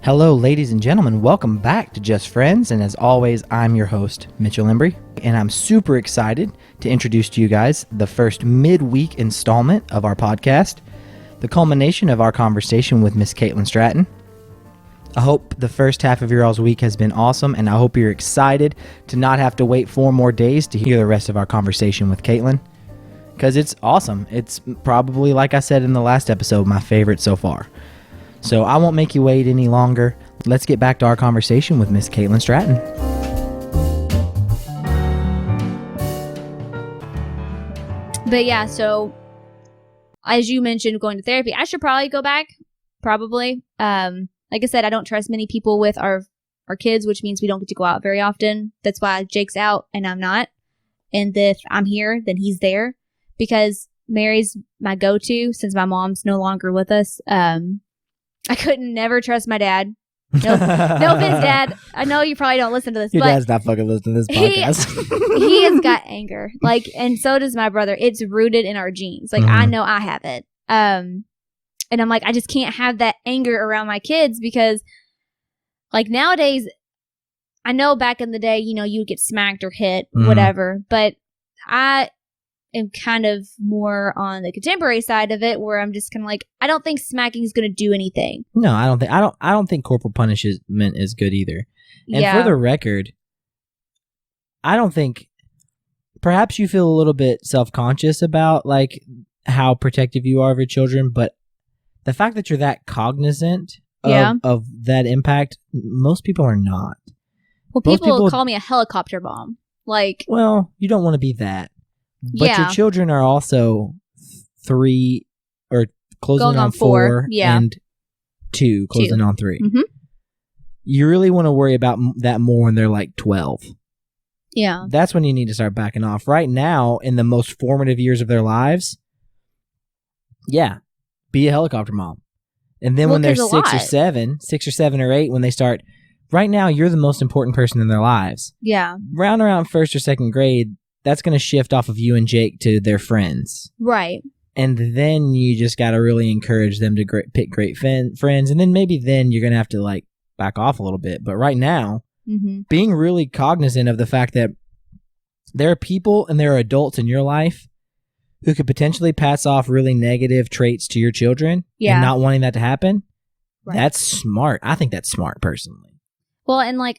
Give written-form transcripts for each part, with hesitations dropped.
Hello, ladies and gentlemen. Welcome back to Just Friends. And as always, I'm your host, Mitchell Embry. And I'm super excited to introduce to you guys the first midweek installment of our podcast, the culmination of our conversation with Miss Kaitlin Stratton. I hope the first half of your all's week has been awesome, and I hope you're excited to not have to wait 4 more days to hear the rest of our conversation with Kaitlin, because it's awesome. It's probably, like I said in the last episode, my favorite so far. So I won't make you wait any longer. Let's get back to our conversation with Miss Kaitlin Stratton. But yeah, so as you mentioned, going to therapy, I should probably go back. Probably. Like I said, I don't trust many people with our kids, which means we don't get to go out very often. That's why Jake's out and I'm not. And if I'm here, then he's there, because Mary's my go-to since my mom's no longer with us. I couldn't never trust my dad. No offense, Dad. I know you probably don't listen to this. Your but dad's not fucking listening to this podcast. He has got anger. And so does my brother. It's rooted in our genes. I know I have it. And I'm like, I just can't have that anger around my kids because, nowadays, I know back in the day, you would get smacked or hit, whatever. But I am kind of more on the contemporary side of it, where I'm just kind of like, I don't think smacking is going to do anything. No, I don't think corporal punishment is good either. And for the record, I don't think, perhaps you feel a little bit self-conscious about how protective you are of your children, but the fact that you're that cognizant of that impact, most people are not. Well, people call me a helicopter mom. Well, you don't want to be that. But your children are also 3 or closing on 4 and 2 closing on 3. Mm-hmm. You really want to worry about that more when they're 12. Yeah. That's when you need to start backing off. Right now, in the most formative years of their lives, be a helicopter mom. And then when they're 6 or 7 or 8, when they start, right now, you're the most important person in their lives. Yeah. Around 1st or 2nd grade, that's going to shift off of you and Jake to their friends. Right. And then you just got to really encourage them to pick great friends. And then maybe you're going to have to back off a little bit. But right now, being really cognizant of the fact that there are people and there are adults in your life who could potentially pass off really negative traits to your children and not wanting that to happen. Right. That's smart. I think that's smart personally. Well, and I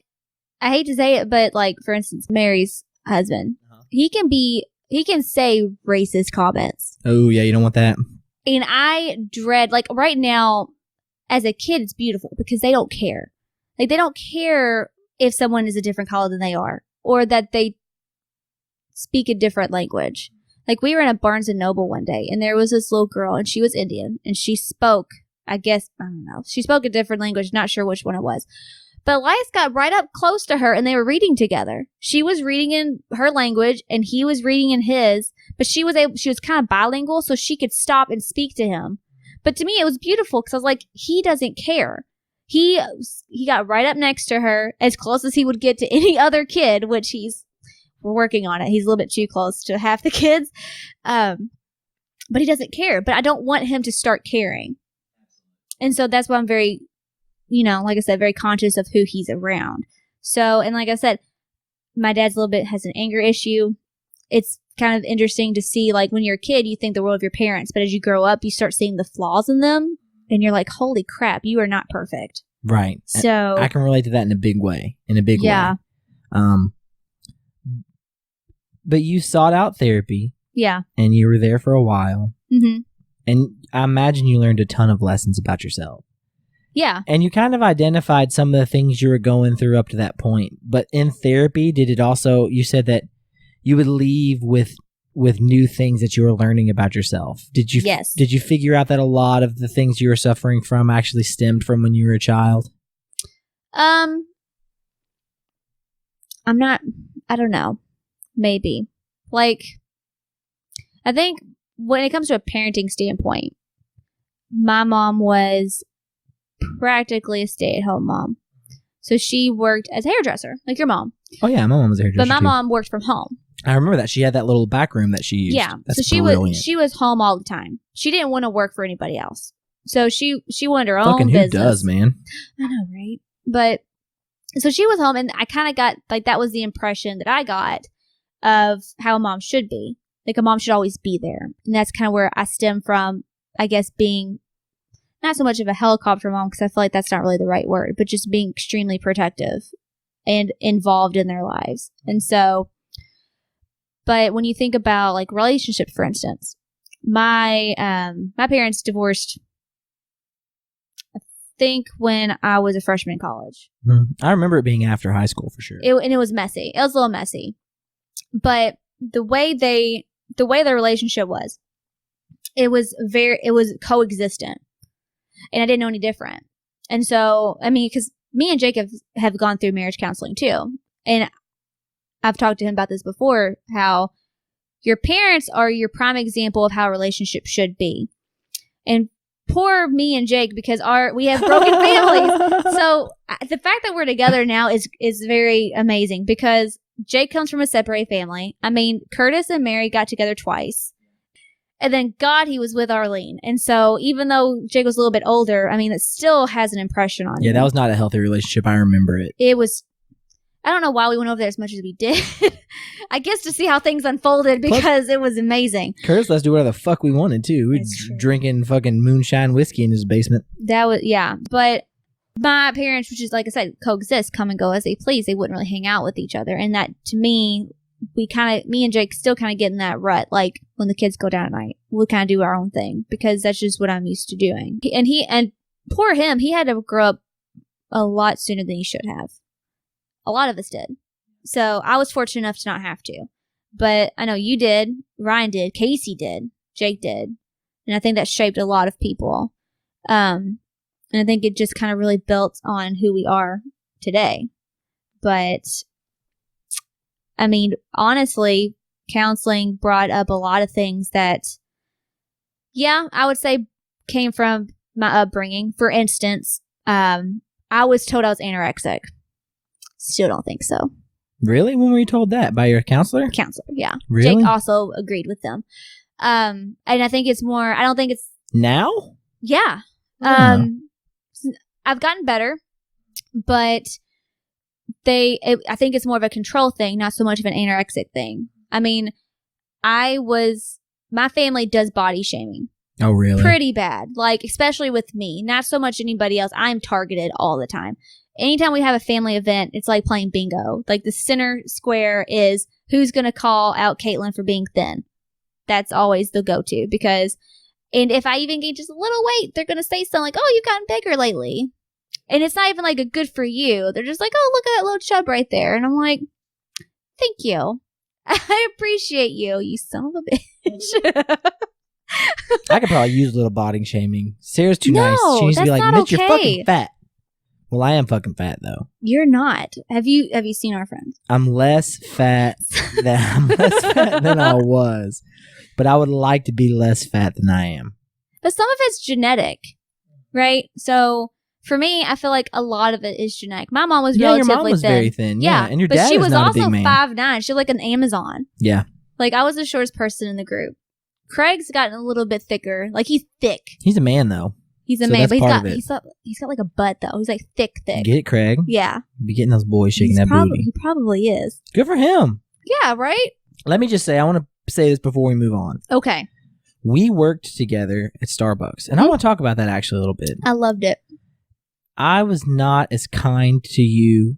hate to say it, but for instance, Mary's husband, he can say racist comments. Oh yeah, you don't want that. And I dread, right now, as a kid, it's beautiful because they don't care. They don't care if someone is a different color than they are, or that they speak a different language. We were in a Barnes & Noble one day, and there was this little girl, and she was Indian, and she spoke, I don't know, she spoke a different language, not sure which one it was. But Elias got right up close to her, and they were reading together. She was reading in her language, and he was reading in his. But she was kind of bilingual, so she could stop and speak to him. But to me, it was beautiful because I was like, he doesn't care. He got right up next to her, as close as he would get to any other kid, which we're working on it. He's a little bit too close to half the kids, but he doesn't care. But I don't want him to start caring, and so that's why I'm very, like I said, very conscious of who he's around. So, and like I said, my dad's has an anger issue. It's kind of interesting to see, when you're a kid, you think the world of your parents, but as you grow up, you start seeing the flaws in them, and you're like, holy crap, you are not perfect. Right. So I can relate to that in a big way. Yeah. But you sought out therapy. Yeah. And you were there for a while. Mm-hmm. And I imagine you learned a ton of lessons about yourself. Yeah. And you kind of identified some of the things you were going through up to that point. But in therapy, did it also, you said that you would leave with new things that you were learning about yourself. Yes. Did you figure out that a lot of the things you were suffering from actually stemmed from when you were a child? I don't know. Maybe. I think when it comes to a parenting standpoint, my mom was practically a stay-at-home mom. So she worked as a hairdresser, like your mom. Oh yeah, my mom was a hairdresser. But my mom worked from home. I remember that. She had that little back room that she used. Yeah. That's so brilliant. she was home all the time. She didn't want to work for anybody else. So she wanted her own Fucking who business. does, man? I know, right? But so she was home, and I kind of got like that was the impression that I got of how a mom should be. Like a mom should always be there, and that's kind of where I stem from. I guess being not so much of a helicopter mom, because I feel like that's not really the right word, but just being extremely protective and involved in their lives. And so, but when you think about like relationships, for instance, my parents divorced, I think when I was a freshman in college. I remember it being after high school for sure. And it was messy. It was a little messy. But the way their relationship was, it was coexistent. And I didn't know any different. And so, I mean, because me and Jacob have gone through marriage counseling too. And I've talked to him about this before, how your parents are your prime example of how a relationship should be. And poor me and Jake, because we have broken families. So the fact that we're together now is very amazing, because Jake comes from a separated family. I mean, Curtis and Mary got together twice. And then he was with Arlene. And so even though Jake was a little bit older, I mean, it still has an impression on you. Yeah, that was not a healthy relationship. I remember it. It was, I don't know why we went over there as much as we did. I guess to see how things unfolded, because it was amazing. Curtis, let's do whatever the fuck we wanted to. We were drinking fucking moonshine whiskey in his basement. That was, yeah. But my parents, which is, like I said, coexist, come and go as they please. They wouldn't really hang out with each other. And that, to me, me and Jake still kind of get in that rut. Like when the kids go down at night, we'll kind of do our own thing, because that's just what I'm used to doing. And poor him, he had to grow up a lot sooner than he should have. A lot of us did. So I was fortunate enough to not have to. But I know you did, Ryan did, Casey did, Jake did. And I think that shaped a lot of people. And I think it just kind of really built on who we are today. But I mean, honestly, counseling brought up a lot of things that, yeah, I would say came from my upbringing. For instance, I was told I was anorexic. Still don't think so. Really? When were you told that? By your counselor? Counselor, yeah. Really? Jake also agreed with them. And I think it's more, I don't think it's... Now? Yeah. I've gotten better, but I think it's more of a control thing, not so much of an anorexic thing. I mean, my family does body shaming. Oh, really? Pretty bad. Like, especially with me. Not so much anybody else. I'm targeted all the time. Anytime we have a family event, it's like playing bingo. Like the center square is who's going to call out Kaitlin for being thin. That's always the go-to, and if I even gain just a little weight, they're going to say something like, oh, you've gotten bigger lately. And it's not even like a good for you. They're just like, oh, look at that little chub right there. And I'm like, thank you. I appreciate you, you son of a bitch. I could probably use a little body shaming. Sarah's too nice. She needs to be like, Mitch, you're fucking fat. Well, I am fucking fat though. You're not. Have you seen our friends? I'm less fat than I was, but I would like to be less fat than I am. But some of it's genetic, right? So for me, I feel like a lot of it is genetic. My mom was relatively thin. Your mom was very thin. Yeah, and your dad but she was not also a big man. 5'9". She was like an Amazon. Yeah. Like I was the shortest person in the group. Craig's gotten a little bit thicker. Like he's thick. He's a man though. He's a man, but he's got like a butt though. He's like thick. Get it, Craig? Yeah. Be getting those boys shaking that booty. He probably is. Good for him. Yeah, right? Let me just say, I want to say this before we move on. Okay. We worked together at Starbucks, and I want to talk about that actually a little bit. I loved it. I was not as kind to you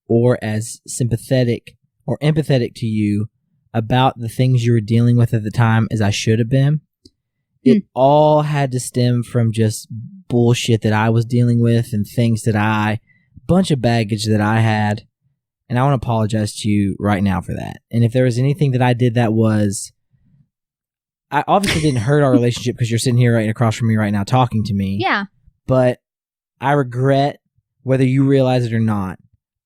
or as sympathetic or empathetic to you about the things you were dealing with at the time as I should have been. It all had to stem from just bullshit that I was dealing with and things that bunch of baggage that I had. And I want to apologize to you right now for that. And if there was anything that I did that I obviously didn't hurt our relationship because you're sitting here right across from me right now talking to me. Yeah. But I regret, whether you realize it or not,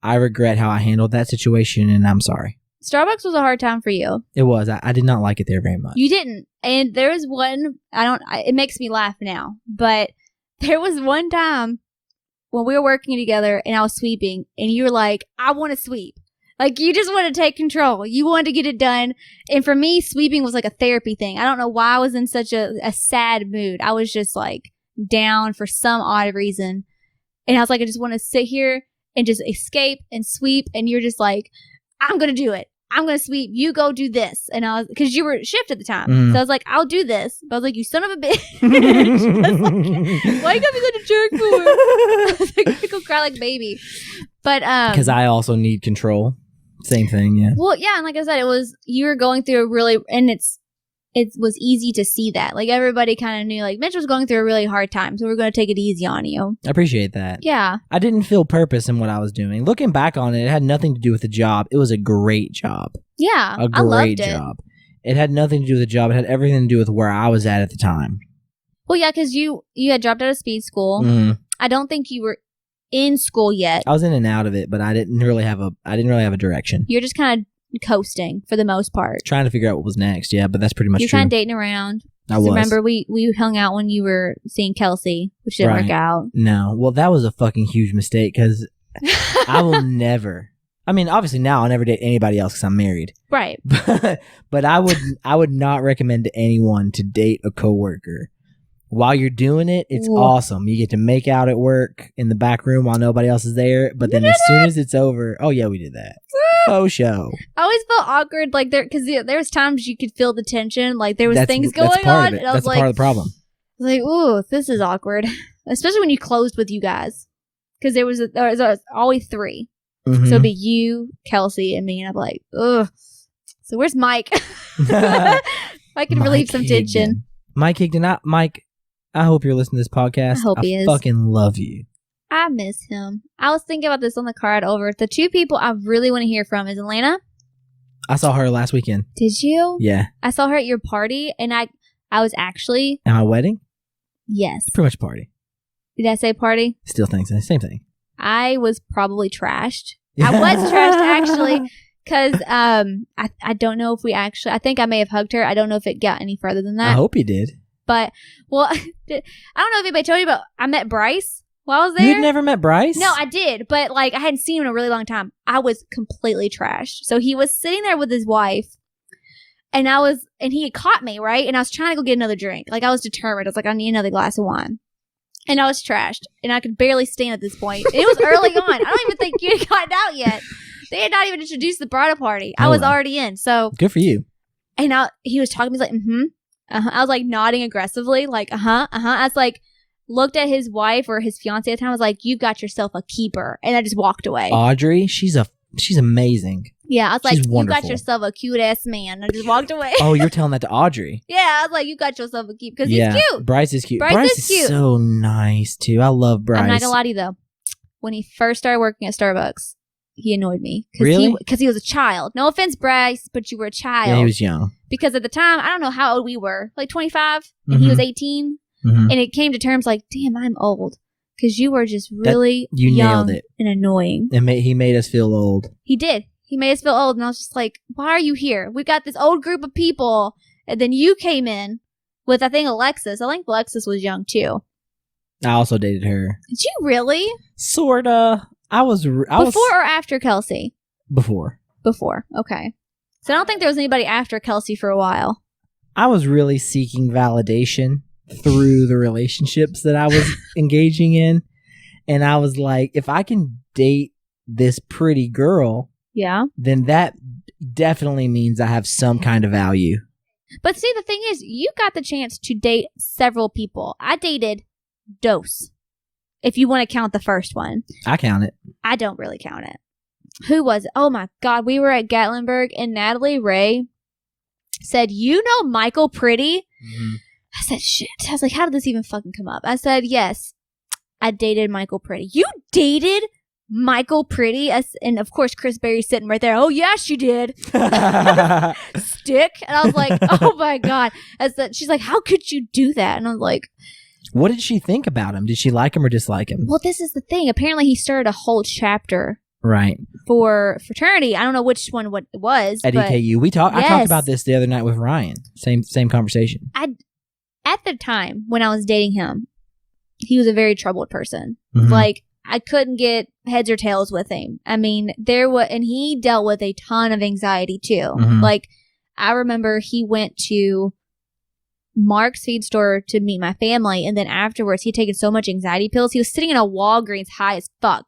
I regret how I handled that situation, and I'm sorry. Starbucks was a hard time for you. It was. I did not like it there very much. You didn't. And there was one, it makes me laugh now, but there was one time when we were working together and I was sweeping and you were like, I want to sweep. Like you just want to take control. You wanted to get it done. And for me, sweeping was like a therapy thing. I don't know why I was in such a sad mood. I was just like down for some odd reason. And I was like, I just want to sit here and just escape and sweep. And you're just like, I'm going to do it. I'm going to sweep. You go do this. And I was, because you were shift at the time. So I was like, I'll do this. But I was like, you son of a bitch. I was like, why you got me such a jerk for? I was like, I go cry like a baby. But, because I also need control. Same thing. Yeah. Well, yeah. And like I said, you were going through a really, and it was easy to see that. Like, everybody kind of knew, like, Mitch was going through a really hard time, so we're going to take it easy on you. I appreciate that. Yeah. I didn't feel purpose in what I was doing. Looking back on it, it had nothing to do with the job. It was a great job. Yeah. A I loved great job. It had nothing to do with the job. It had everything to do with where I was at the time. Well, yeah, because you had dropped out of speed school. I don't think you were in school yet. I was in and out of it, but I didn't really have a direction. You're just kind of coasting for the most part. Trying to figure out what was next. Yeah, but that's pretty much You're true. kind of dating around. I was. Remember, we hung out when you were seeing Kelsey, which didn't work out. No. Well, that was a fucking huge mistake because I will never. I mean, obviously now I'll never date anybody else because I'm married. Right. But I would not recommend to anyone to date a coworker. While you're doing it, it's awesome. You get to make out at work in the back room while nobody else is there. But then as soon as it's over, oh yeah, we did that. Oh, show. I always felt awkward, like because there was times you could feel the tension, like there was things going on. And I was that's part of the problem. I was like, ooh, this is awkward, especially when you closed with you guys, because there was always three. So it'd be you, Kelsey, and me, and I'm like, ugh. So where's Mike? I can relieve some tension. Mike Higdon, Mike. I hope you're listening to this podcast. I hope he is. Fucking love you. I miss him. I was thinking about this on the car ride over. The two people I really want to hear from is Atlanta. I saw her last weekend. Did you? Yeah. I saw her at your party, and I was actually... At my wedding? Yes. Pretty much party. Did I say party? Still think so. Same thing. I was probably trashed. I was trashed, actually, because I don't know if we actually... I think I may have hugged her. I don't know if it got any further than that. I hope you did. But, well, I don't know if anybody told you, but I met Bryce while I was there. You'd never met Bryce? No, I did. But, like, I hadn't seen him in a really long time. I was completely trashed. So he was sitting there with his wife, and he had caught me, right? And I was trying to go get another drink. Like, I was determined. I was like, I need another glass of wine. And I was trashed. And I could barely stand at this point. It was early on. I don't even think you had gotten out yet. They had not even introduced the bridal party. I was already in. So good for you. And he was talking to me, like, I was like nodding aggressively, like, I was like, looked at his wife or his fiance at the time. I was like, you got yourself a keeper. And I just walked away. Audrey, she's amazing. Yeah, I was she's like, wonderful. You got yourself a cute ass man. I just walked away. Oh, you're telling that to Audrey? Yeah, I was like, you got yourself a keeper because he's cute. Bryce is cute. Bryce is cute. So nice too. I love Bryce. I'm not gonna lie to you though. When he first started working at Starbucks, he annoyed me. Really? Because he was a child. No offense, Bryce, but you were a child. Yeah, he was young. Because at the time, I don't know how old we were, like 25, and he was 18. And it came to terms like, damn, I'm old. Because you were just really young nailed it. And annoying. And he made us feel old. He did. He made us feel old. And I was just like, why are you here? We got this old group of people. And then you came in with, I think, Alexis. I think Alexis was young, too. I also dated her. Did you really? Sorta. Before or after Kelsey? Before. Before. Okay. So I don't think there was anybody after Kelsey for a while. I was really seeking validation through the relationships that I was engaging in. And I was like, if I can date this pretty girl, then that definitely means I have some kind of value. But see, the thing is, you got the chance to date several people. I dated Dose, if you want to count the first one. I count it. I don't really count it. Who was it? Oh my God. We were at Gatlinburg and Natalie Ray said, you know Michael Pretty? Mm-hmm. I said, shit. I was like, how did this even fucking come up? I said, yes, I dated Michael Pretty. You dated Michael Pretty? And of course, Chris Berry's sitting right there. Oh, yes, you did. Stick. And I was like, oh my God. She's like, how could you do that? And I was like, what did she think about him? Did she like him or dislike him? Well, this is the thing. Apparently, he started a whole chapter. Right. For fraternity. I don't know which one it was. At EKU. I talked about this the other night with Ryan. Same conversation. At the time when I was dating him, he was a very troubled person. Mm-hmm. Like, I couldn't get heads or tails with him. I mean, and he dealt with a ton of anxiety too. Mm-hmm. Like, I remember he went to Mark's feed store to meet my family, and then afterwards he'd taken so much anxiety pills. He was sitting in a Walgreens high as fuck,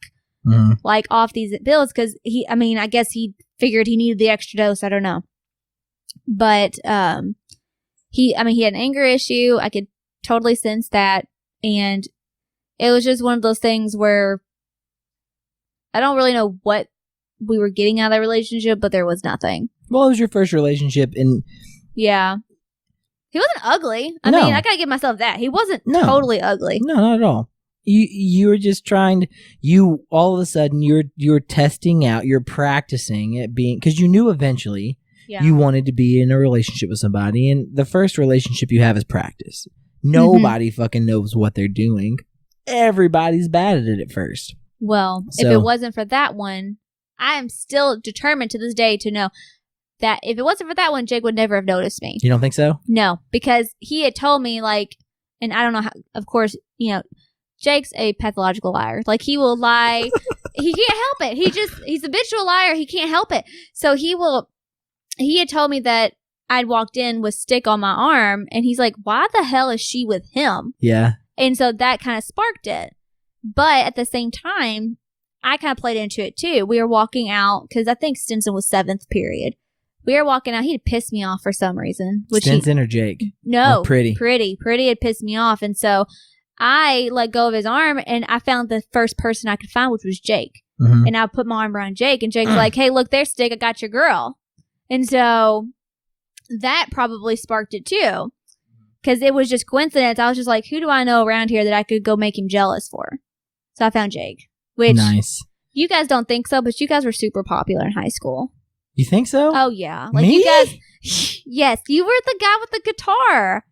like off these pills because I guess he figured he needed the extra dose. I don't know, but he had an anger issue. I could totally sense that, and it was just one of those things where I don't really know what we were getting out of that relationship, but there was nothing. Well, it was your first relationship, and yeah. He wasn't ugly. I mean, I gotta give myself that. He wasn't totally ugly. No, not at all. You were just trying to, all of a sudden, you're testing out, you're practicing it being, because you knew eventually you wanted to be in a relationship with somebody, and the first relationship you have is practice. Nobody fucking knows what they're doing. Everybody's bad at it at first. Well, if it wasn't for that one, I am still determined to this day to know that if it wasn't for that one, Jake would never have noticed me. You don't think so? No, because he had told me, like, and I don't know how, of course, Jake's a pathological liar. Like, he will lie. He can't help it. He's a habitual liar. He can't help it. So he had told me that I'd walked in with stick on my arm, and he's like, why the hell is she with him? Yeah. And so that kind of sparked it. But at the same time, I kind of played into it too. We were walking out, because I think Stinson was 7th period. We were walking out. He had pissed me off for some reason. Stinson or Jake? No. Or Pretty. Pretty had pissed me off. And so I let go of his arm, and I found the first person I could find, which was Jake. Mm-hmm. And I put my arm around Jake, and Jake's like, hey, look, there's Stick. I got your girl. And so that probably sparked it too. Because it was just coincidence. I was just like, who do I know around here that I could go make him jealous for? So I found Jake. Which you guys don't think so, but you guys were super popular in high school. You think so? Oh, yeah. Like, me? You guys, yes, you were the guy with the guitar.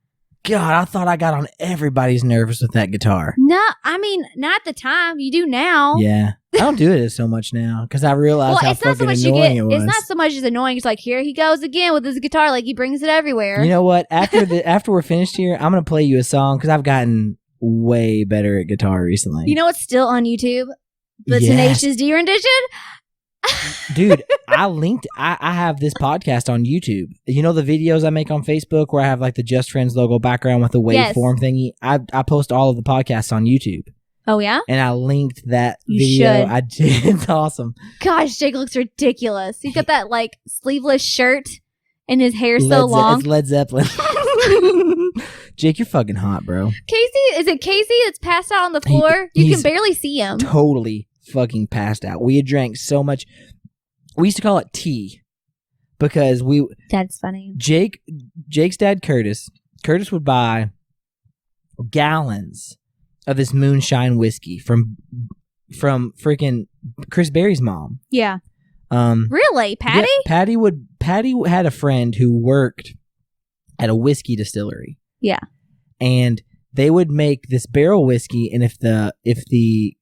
God, I thought I got on everybody's nerves with that guitar. No, I mean, not at the time. You do now. Yeah. I don't do it so much now because I realize how fucking annoying it was. It's not so much as annoying. It's like, here he goes again with his guitar. Like, he brings it everywhere. You know what? After we're finished here, I'm going to play you a song because I've gotten way better at guitar recently. You know what's still on YouTube? The Tenacious D rendition? Dude, I have this podcast on YouTube. You know the videos I make on Facebook where I have like the Just Friends logo background with the waveform thingy? I post all of the podcasts on YouTube. Oh, yeah? And I linked that you video. Should. I did. It's awesome. Gosh, Jake looks ridiculous. He's got that like sleeveless shirt and his hair's so long. It's Led Zeppelin. Jake, you're fucking hot, bro. Casey? Is it Casey that's passed out on the floor? You can barely see him. Totally fucking passed out. We had drank so much. We used to call it tea because That's funny. Jake's dad, Curtis would buy gallons of this moonshine whiskey from freaking Chris Berry's mom. Yeah. Really? Patty? Yeah, Patty had a friend who worked at a whiskey distillery. Yeah. And they would make this barrel whiskey, and if the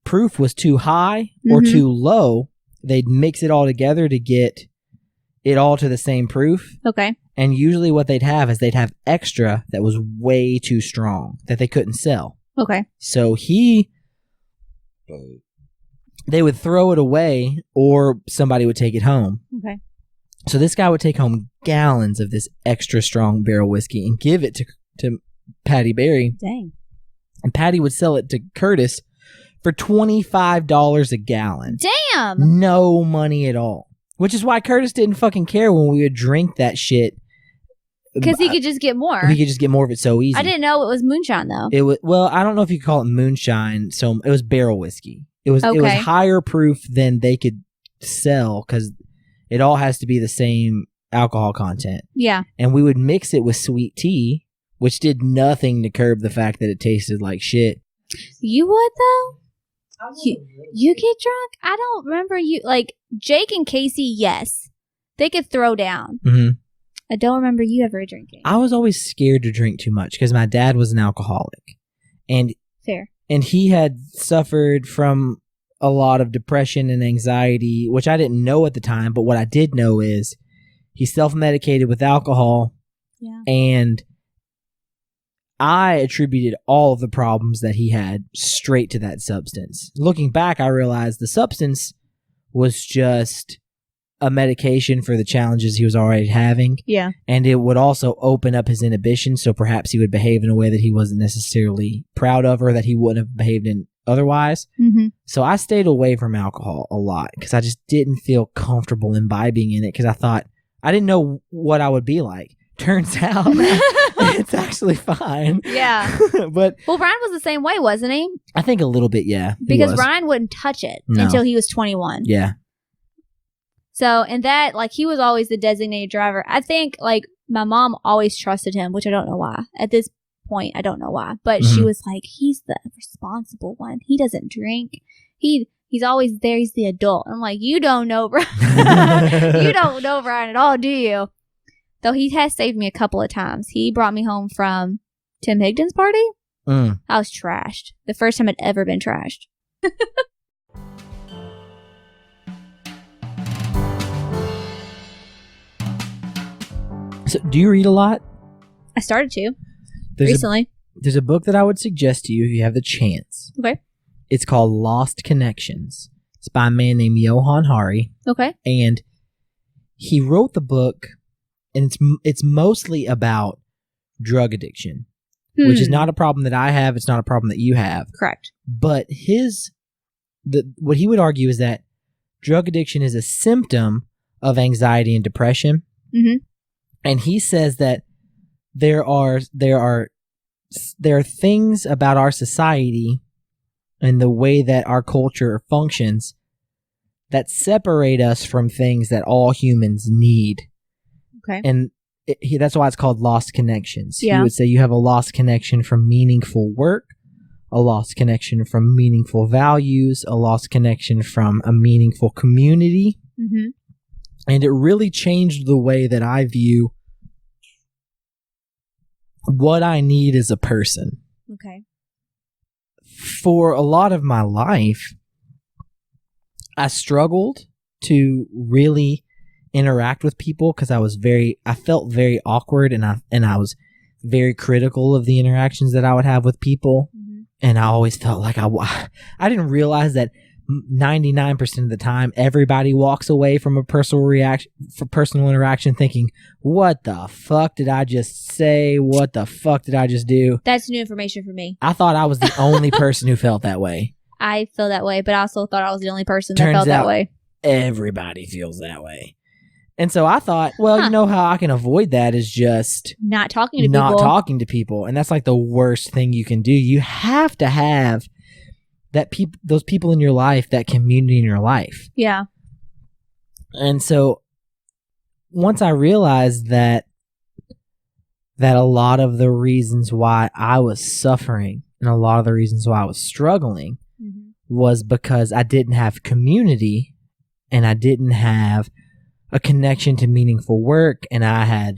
proof was too high or too low, they'd mix it all together to get it all to the same proof. Okay. And usually what they'd have is they'd have extra that was way too strong that they couldn't sell. Okay. So they would throw it away or somebody would take it home. Okay. So this guy would take home gallons of this extra strong barrel whiskey and give it to Patty Berry. Dang. And Patty would sell it to Curtis for $25 a gallon. Damn. No money at all. Which is why Curtis didn't fucking care when we would drink that shit. Because he could just get more. He could just get more of it so easy. I didn't know it was moonshine, though. It was, well, I don't know if you could call it moonshine. So it was barrel whiskey. It was higher proof than they could sell because it all has to be the same alcohol content. Yeah. And we would mix it with sweet tea, which did nothing to curb the fact that it tasted like shit. You would, though? You get drunk? I don't remember you. Like, Jake and Casey, yes. They could throw down. Mm-hmm. I don't remember you ever drinking. I was always scared to drink too much because my dad was an alcoholic. And fair. And he had suffered from a lot of depression and anxiety, which I didn't know at the time. But what I did know is he self-medicated with alcohol. Yeah. And I attributed all of the problems that he had straight to that substance. Looking back, I realized the substance was just a medication for the challenges he was already having. Yeah. And it would also open up his inhibition, so perhaps he would behave in a way that he wasn't necessarily proud of or that he wouldn't have behaved in otherwise. Mm-hmm. So I stayed away from alcohol a lot because I just didn't feel comfortable imbibing in it because I thought, I didn't know what I would be like. Turns out it's actually fine. Yeah. But well, Ryan was the same way, wasn't he? I think a little bit, yeah. Because Ryan wouldn't touch it until he was 21. Yeah. So, and that, like, he was always the designated driver. I think, like, my mom always trusted him, which I don't know why. At this point, I don't know why. But she was like, he's the responsible one. He doesn't drink. He's always there. He's the adult. I'm like, you don't know Ryan. You don't know Ryan at all, do you? Though he has saved me a couple of times. He brought me home from Tim Higdon's party. I was trashed. The first time I'd ever been trashed. So, do you read a lot? I started to recently. There's a book that I would suggest to you if you have the chance. Okay. It's called Lost Connections. It's by a man named Johann Hari. Okay. And he wrote the book, and it's mostly about drug addiction, which is not a problem that I have. It's not a problem that you have. Correct. But what he would argue is that drug addiction is a symptom of anxiety and depression. Mm-hmm. And he says that there are things about our society and the way that our culture functions that separate us from things that all humans need. Okay. And that's why it's called lost connections. Yeah. He would say you have a lost connection from meaningful work, a lost connection from meaningful values, a lost connection from a meaningful community. Mm-hmm. And it really changed the way that I view what I need as a person. Okay. For a lot of my life, I struggled to really interact with people because I felt very awkward and I was very critical of the interactions that I would have with people. Mm-hmm. And I always felt like I didn't realize that 99% of the time, everybody walks away from a personal interaction thinking, what the fuck did I just say? What the fuck did I just do? That's new information for me. I thought I was the only person who felt that way. I feel that way, but I also thought I was the only person that felt that way. Everybody feels that way. And so I thought, well, you know how I can avoid that is just not talking to people. And that's like the worst thing you can do. You have to have those people in your life, that community in your life. Yeah. And so once I realized that a lot of the reasons why I was suffering and a lot of the reasons why I was struggling was because I didn't have community and I didn't have a connection to meaningful work, and I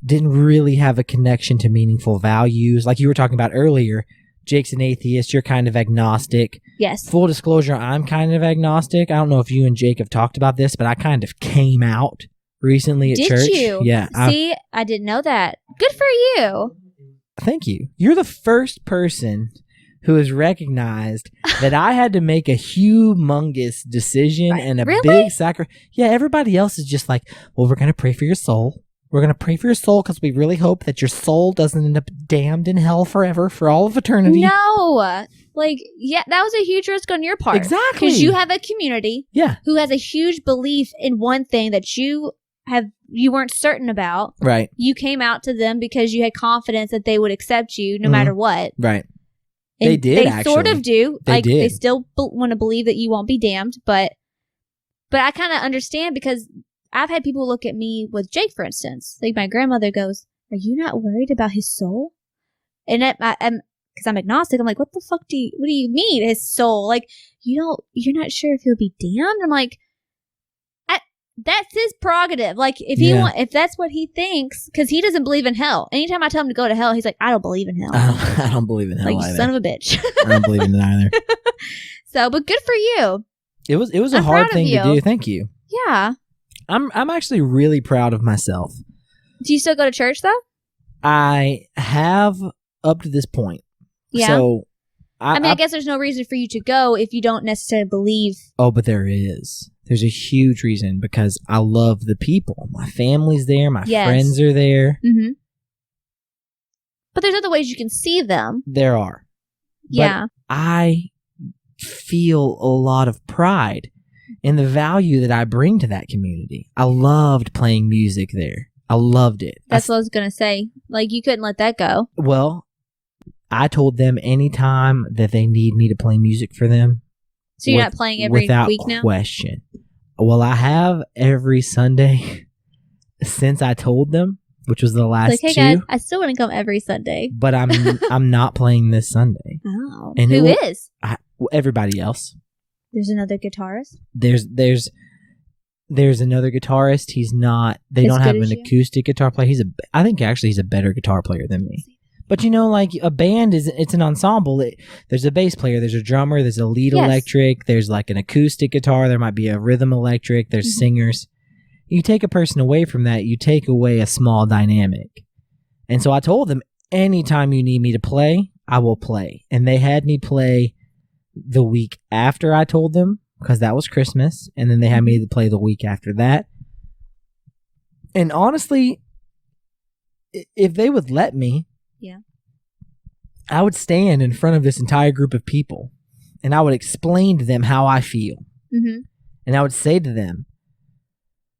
didn't really have a connection to meaningful values. Like you were talking about earlier, Jake's an atheist, you're kind of agnostic. Yes. Full disclosure, I'm kind of agnostic. I don't know if you and Jake have talked about this, but I kind of came out recently at church. Did you? Yeah. See, I didn't know that. Good for you. Thank you. You're the first person who has recognized that I had to make a humongous decision and a big sacrifice. Yeah, everybody else is just like, well, we're going to pray for your soul. We're going to pray for your soul because we really hope that your soul doesn't end up damned in hell forever for all of eternity. No. Like, yeah, that was a huge risk on your part. Exactly. Because you have a community who has a huge belief in one thing that you weren't certain about. Right. You came out to them because you had confidence that they would accept you no matter what. Right. And they did, actually. They sort of do. They did. They still want to believe that you won't be damned, but I kind of understand because I've had people look at me with Jake, for instance. Like my grandmother goes, "Are you not worried about his soul?" And because I'm agnostic, I'm like, "What the fuck what do you mean his soul? Like you're not sure if he'll be damned?" I'm like, that's his prerogative. Like if that's what he thinks, because he doesn't believe in hell. Anytime I tell him to go to hell, he's like, "I don't believe in hell." I don't believe in hell like, either. Son of a bitch. I don't believe in it either. So, but good for you. It was a hard thing to do. Thank you. Yeah. I'm actually really proud of myself. Do you still go to church though? I have up to this point. Yeah. So I guess there's no reason for you to go if you don't necessarily believe. Oh, but there is. There's a huge reason because I love the people. My family's there. My friends are there. Mm-hmm. But there's other ways you can see them. There are. Yeah. But I feel a lot of pride in the value that I bring to that community. I loved playing music there. I loved it. That's what I was going to say. Like, you couldn't let that go. Well, I told them anytime that they need me to play music for them. So you're not playing every week now? Without question. Well, I have every Sunday since I told them, which was the last hey, 2. guys, I still want to come every Sunday. But I'm not playing this Sunday. Oh. And who is? Everybody else. There's another guitarist? There's another guitarist. He's not. They don't have an acoustic guitar player. I think actually he's a better guitar player than me. But like a band it's an ensemble. There's a bass player, there's a drummer, there's a lead electric, there's like an acoustic guitar, there might be a rhythm electric, there's singers. You take a person away from that, you take away a small dynamic. And so I told them, anytime you need me to play, I will play. And they had me play the week after I told them, because that was Christmas, and then they had me to play the week after that. And honestly, if they would let me, I would stand in front of this entire group of people and I would explain to them how I feel. Mm-hmm. And I would say to them,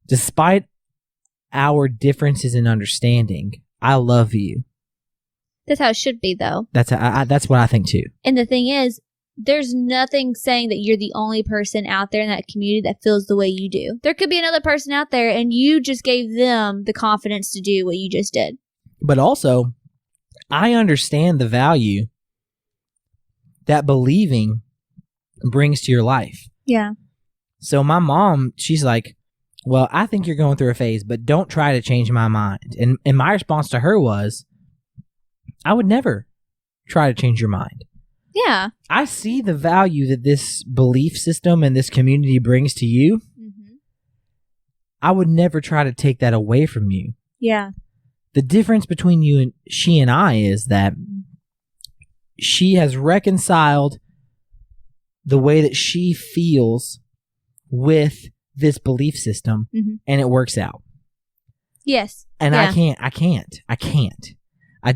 despite our differences in understanding, I love you. That's how it should be, though. That's what I think, too. And the thing is, there's nothing saying that you're the only person out there in that community that feels the way you do. There could be another person out there and you just gave them the confidence to do what you just did. But also, I understand the value that believing brings to your life. Yeah. So my mom, she's like, well, I think you're going through a phase, but don't try to change my mind. And my response to her was, I would never try to change your mind. Yeah. I see the value that this belief system and this community brings to you. Mm-hmm. I would never try to take that away from you. Yeah. The difference between she and I is that she has reconciled the way that she feels with this belief system, and it works out. Yes. And I can't.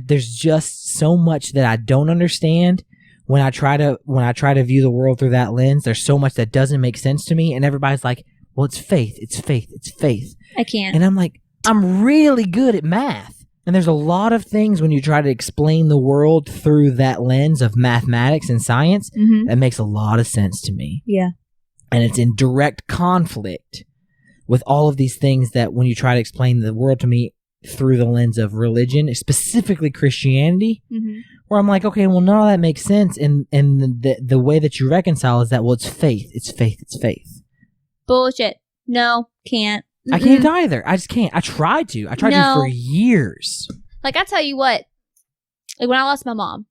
There's just so much that I don't understand when I try to view the world through that lens. There's so much that doesn't make sense to me, and everybody's like, well, it's faith. I can't. And I'm like, I'm really good at math. And there's a lot of things when you try to explain the world through that lens of mathematics and science that makes a lot of sense to me. Yeah. And it's in direct conflict with all of these things that when you try to explain the world to me through the lens of religion, specifically Christianity, where I'm like, okay, well, none of that makes sense. And the way that you reconcile is that, well, it's faith. Bullshit. No, can't. I can't either. I just can't. I tried to for years. Like, I tell you what, like when I lost my mom,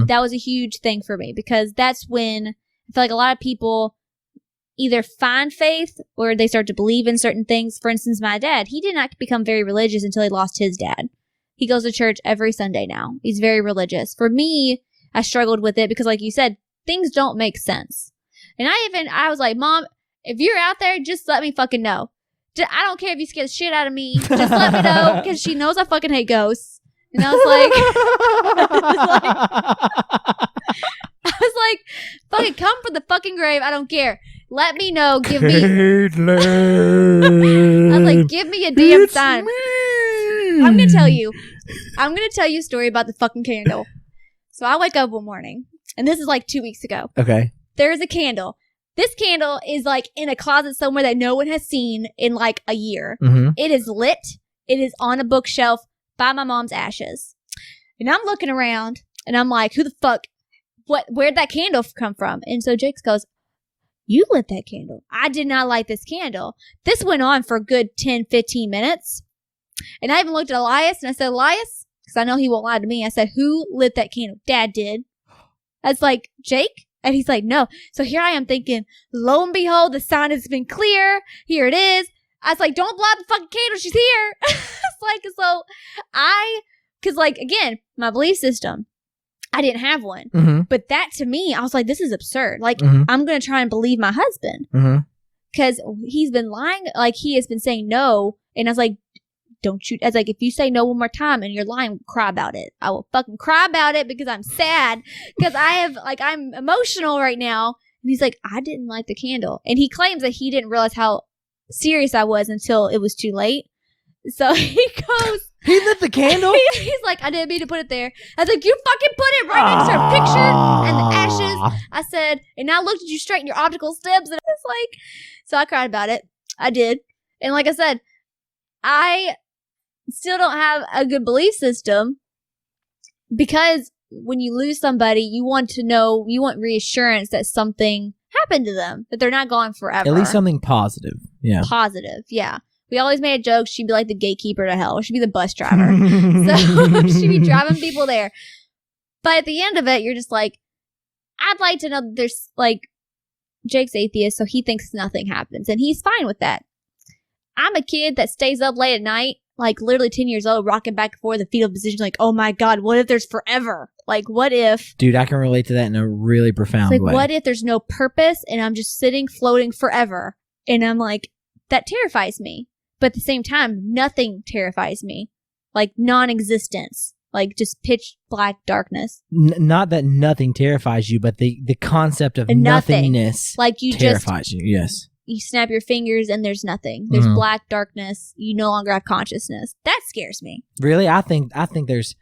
that was a huge thing for me because that's when I feel like a lot of people either find faith or they start to believe in certain things. For instance, my dad, he did not become very religious until he lost his dad. He goes to church every Sunday now. He's very religious. For me, I struggled with it because, like you said, things don't make sense. And I was like, Mom, if you're out there, just let me fucking know. I don't care if you scare the shit out of me. Just let me know, because she knows I fucking hate ghosts. And I was like, fucking come from the fucking grave. I don't care. Let me know. Give me. I was like, give me a damn sign. I'm gonna tell you a story about the fucking candle. So I wake up one morning, and this is like 2 weeks ago. Okay. There's a candle. This candle is like in a closet somewhere that no one has seen in like a year. It is lit. It is on a bookshelf by my mom's ashes. And I'm looking around and I'm like, who the fuck, where'd that candle come from? And so Jakes goes, you lit that candle. I did not light this candle. This went on for a good 10, 15 minutes. And I even looked at Elias and I said, Elias, because I know he won't lie to me. I said, who lit that candle? Dad did. I was like, Jake? And he's like, no. So here I am thinking, lo and behold, the sign has been clear. Here it is. I was like, don't blow out the fucking candle. She's here. It's like, so because like, again, my belief system, I didn't have one. But that to me, I was like, this is absurd. Like, I'm going to try and believe my husband. because he's been lying. Like, he has been saying no. And I was like, don't you, I was like, if you say no one more time and you're lying, cry about it. I will fucking cry about it because I'm sad because I'm emotional right now. And he's like, I didn't light the candle. And he claims that he didn't realize how serious I was until it was too late. So he goes, he lit the candle? He's like, I didn't mean to put it there. I was like, you fucking put it right next to her picture and the ashes. I said, and I looked at you straight in your optical stabs, and it's like, so I cried about it. I did. And like I said, I still don't have a good belief system because when you lose somebody, you want to know, you want reassurance that something happened to them, that they're not gone forever. At least something positive. Yeah. Positive. Yeah. We always made a joke. She'd be like the gatekeeper to hell. She'd be the bus driver. So she'd be driving people there. But at the end of it, you're just like, I'd like to know that there's like, Jake's atheist, so he thinks nothing happens. And he's fine with that. I'm a kid that stays up late at night, like literally 10 years old, rocking back and forth, the fetal position, like, oh my God, what if there's forever? Like, what if... Dude, I can relate to that in a really profound way. What if there's no purpose and I'm just sitting, floating forever? And I'm like, that terrifies me. But at the same time, nothing terrifies me. Like non-existence. Like just pitch black darkness. Not that nothing terrifies you, but the concept of nothingness like you terrifies you. Yes. You snap your fingers and there's nothing. There's black darkness. You no longer have consciousness. That scares me. Really? I think there's...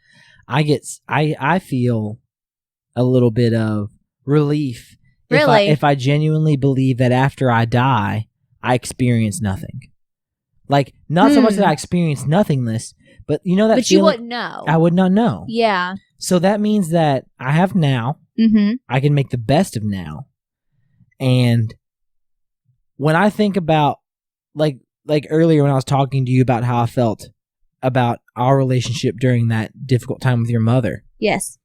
I feel a little bit of relief if I genuinely believe that after I die, I experience nothing. Like, not so much that I experience nothingness, but you know that But feeling, you wouldn't know. I would not know. Yeah. So that means that I have now. Mm-hmm. I can make the best of now. And when I think about, like earlier when I was talking to you about how I felt about our relationship during that difficult time with your mother. Yes.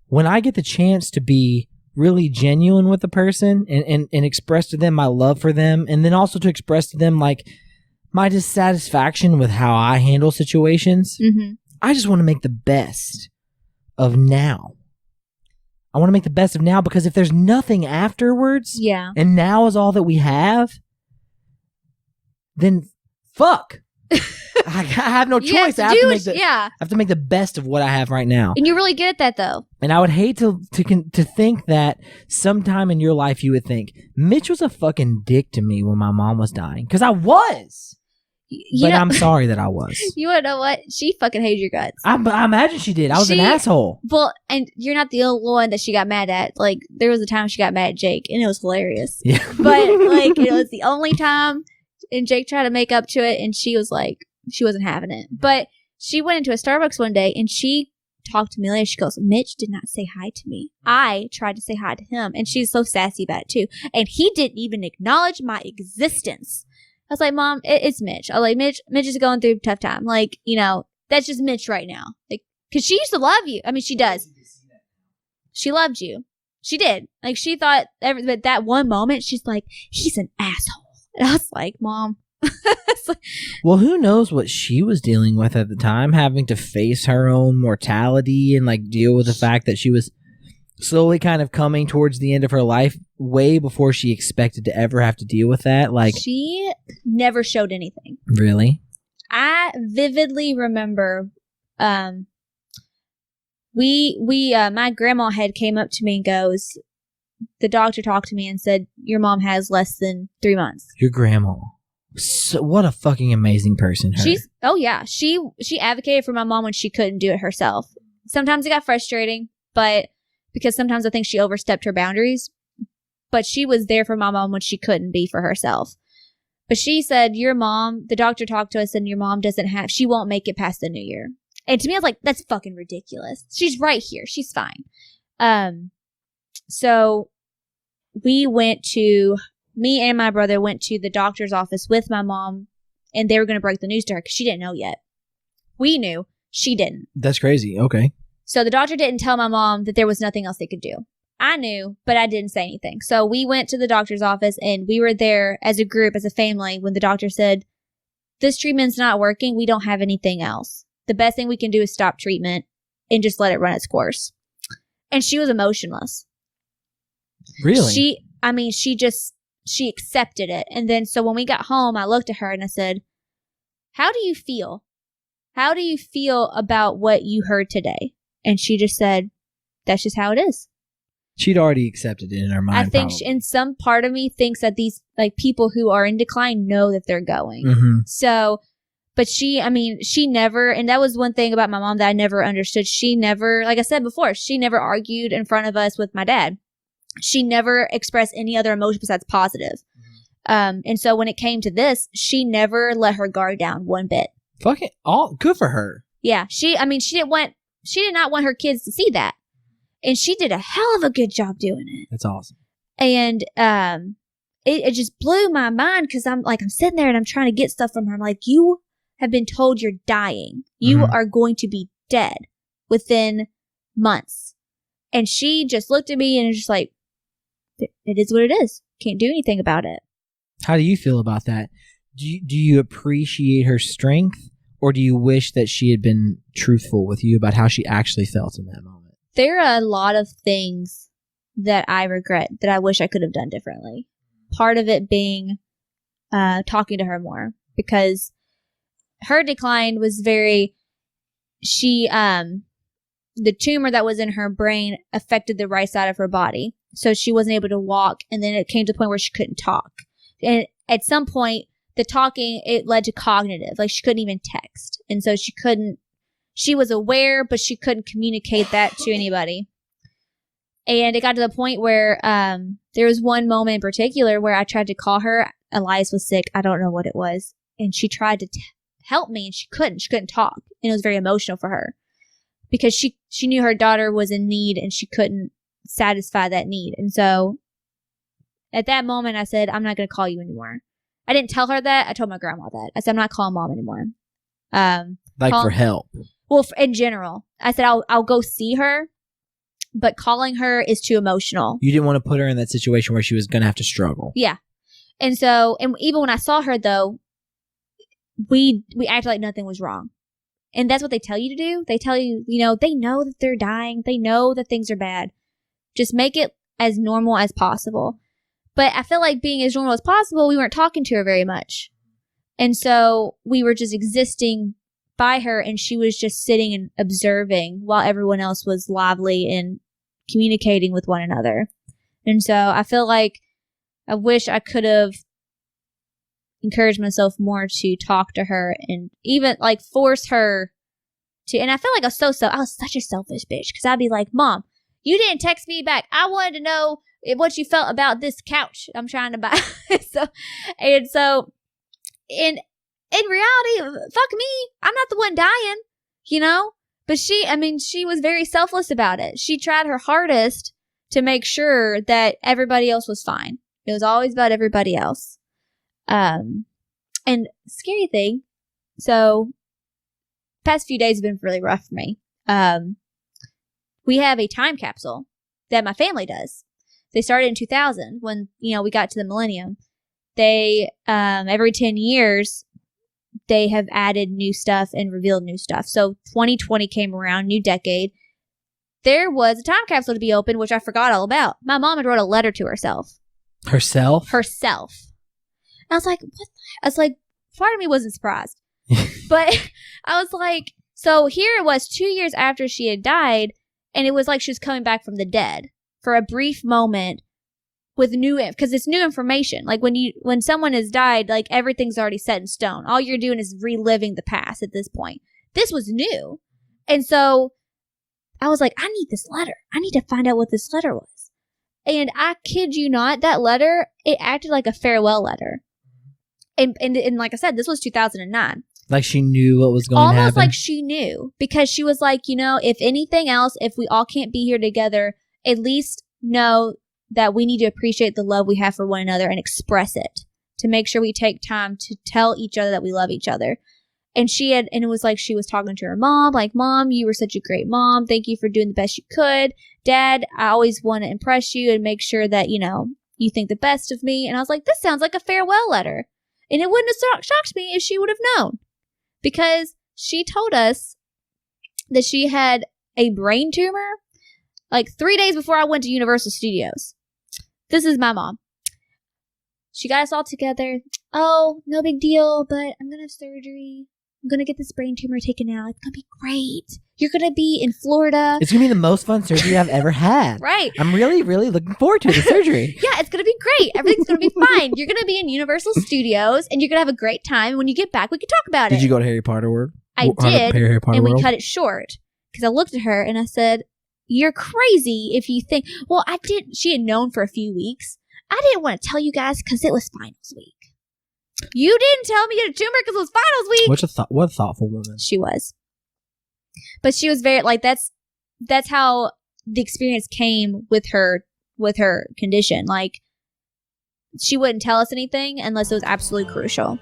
When I get the chance to be really genuine with a person and express to them my love for them, and then also to express to them like my dissatisfaction with how I handle situations, I just want to make the best of now. I want to make the best of now because if there's nothing afterwards, and now is all that we have, then fuck. I have no choice. I have to make the best of what I have right now. And you're really good at that, though. And I would hate to think that sometime in your life you would think, Mitch was a fucking dick to me when my mom was dying. Because I was. But I'm sorry that I was. You want to know what? She fucking hated your guts. I imagine she did. I was an asshole. Well, and you're not the only one that she got mad at. Like, there was a time she got mad at Jake, and it was hilarious. Yeah. But, like, it was the only time, and Jake tried to make up to it, and she was like, she wasn't having it. But she went into a Starbucks one day, and she talked to me later. She goes, Mitch did not say hi to me. I tried to say hi to him, and she's so sassy about it, too. And he didn't even acknowledge my existence. I was like, Mom, it's Mitch. I was like, Mitch is going through a tough time. Like, you know, that's just Mitch right now. Like, because she used to love you. I mean, she does. She loved you. She did. Like, she thought, but that one moment, she's like, he's an asshole. And I was like, Mom. Like, well, who knows what she was dealing with at the time, having to face her own mortality and, like, deal with the fact that she was slowly kind of coming towards the end of her life way before she expected to ever have to deal with that. Like, she never showed anything. Really? I vividly remember my grandma had came up to me and goes, the doctor talked to me and said, your mom has less than 3 months. Your grandma. So, what a fucking amazing person. She advocated for my mom when she couldn't do it herself. Sometimes it got frustrating, but because sometimes I think she overstepped her boundaries, but she was there for my mom when she couldn't be for herself. But she said, your mom, the doctor talked to us and your mom she won't make it past the new year. And to me, I was like, that's fucking ridiculous. She's right here. She's fine. So me and my brother went to the doctor's office with my mom, and they were going to break the news to her because she didn't know yet. We knew. She didn't. That's crazy. Okay. So the doctor didn't tell my mom that there was nothing else they could do. I knew, but I didn't say anything. So we went to the doctor's office, and we were there as a group, as a family, when the doctor said, this treatment's not working. We don't have anything else. The best thing we can do is stop treatment and just let it run its course. And she was emotionless. Really? She she accepted it. And then so when we got home, I looked at her and I said, how do you feel? How do you feel about what you heard today? And she just said, that's just how it is. She'd already accepted it in her mind. I think in some part of me thinks that these like people who are in decline know that they're going. Mm-hmm. So, but she never, and that was one thing about my mom that I never understood. She never, like I said before, she never argued in front of us with my dad. She never expressed any other emotion besides positive. Mm-hmm. And so when it came to this, she never let her guard down one bit. Fucking all good for her. Yeah. She did not want her kids to see that. And she did a hell of a good job doing it. That's awesome. And it just blew my mind because I'm sitting there and I'm trying to get stuff from her. I'm like, you have been told you're dying. You are going to be dead within months. And she just looked at me and was just like, it is what it is. Can't do anything about it. How do you feel about that? Do you appreciate her strength, or do you wish that she had been truthful with you about how she actually felt in that moment? There are a lot of things that I regret that I wish I could have done differently. Part of it being talking to her more, because her decline was the tumor that was in her brain affected the right side of her body. So she wasn't able to walk, and then it came to the point where she couldn't talk. And at some point, the talking, it led to cognitive. Like she couldn't even text. And so she was aware, but she couldn't communicate that to anybody. And it got to the point where there was one moment in particular where I tried to call her. Elias was sick. I don't know what it was. And she tried to help me, and she couldn't. She couldn't talk. And it was very emotional for her because she knew her daughter was in need and she couldn't satisfy that need. And so at that moment, I said, I'm not going to call you anymore. I didn't tell her that. I told my grandma that. I said, I'm not calling mom anymore. For help. Well, in general, I said, I'll go see her, but calling her is too emotional. You didn't want to put her in that situation where she was going to have to struggle. Yeah. And so, and even when I saw her though, we acted like nothing was wrong. And that's what they tell you to do. They tell you, they know that they're dying. They know that things are bad. Just make it as normal as possible. But I feel like being as normal as possible, we weren't talking to her very much. And so we were just existing by her, and she was just sitting and observing while everyone else was lively and communicating with one another. And so I feel like I wish I could have encouraged myself more to talk to her and even like force her to. And I feel like I was such a selfish bitch, because I'd be like, Mom, you didn't text me back. I wanted to know what you felt about this couch I'm trying to buy. So in reality, fuck me. I'm not the one dying, But she was very selfless about it. She tried her hardest to make sure that everybody else was fine. It was always about everybody else. And scary thing. So past few days have been really rough for me. We have a time capsule that my family does. They started in 2000 when, we got to the millennium. They, every 10 years, they have added new stuff and revealed new stuff. So 2020 came around, new decade. There was a time capsule to be opened, which I forgot all about. My mom had wrote a letter to herself. Herself? Herself. And I was like, what? I was like, part of me wasn't surprised. But I was like, so here it was 2 years after she had died, and it was like she was coming back from the dead for a brief moment with because it's new information. Like when someone has died, like everything's already set in stone. All you're doing is reliving the past at this point. This was new. And so I was like, I need this letter. I need to find out what this letter was. And I kid you not, that letter, it acted like a farewell letter. And like I said, this was 2009. Like she knew what was going to happen? Almost like she knew. Because she was like, if anything else, if we all can't be here together, at least know that we need to appreciate the love we have for one another and express it, to make sure we take time to tell each other that we love each other. And it was like she was talking to her mom, like, Mom, you were such a great mom. Thank you for doing the best you could. Dad, I always want to impress you and make sure that, you think the best of me. And I was like, this sounds like a farewell letter. And it wouldn't have shocked me if she would have known, because she told us that she had a brain tumor like 3 days before I went to Universal Studios. This is my mom. she got us all together. Oh, no big deal, but I'm going to have surgery. I'm going to get this brain tumor taken out. It's going to be great. You're going to be in Florida. It's going to be the most fun surgery I've ever had. Right. I'm really, really looking forward to the surgery. Yeah, it's going to be great. Everything's going to be fine. You're going to be in Universal Studios, and you're going to have a great time. When you get back, we can talk about it. Did you go to Harry Potter World? I did, Harry Potter and we World? cut it short. Because I looked at her, and I said, you're crazy if you think... Well, I did. She had known for a few weeks. I didn't want to tell you guys because it was finals week. You didn't tell me you had a tumor because it was finals week. What a thoughtful woman. She was. But she was very, like, that's how the experience came with her condition. Like, she wouldn't tell us anything unless it was absolutely crucial.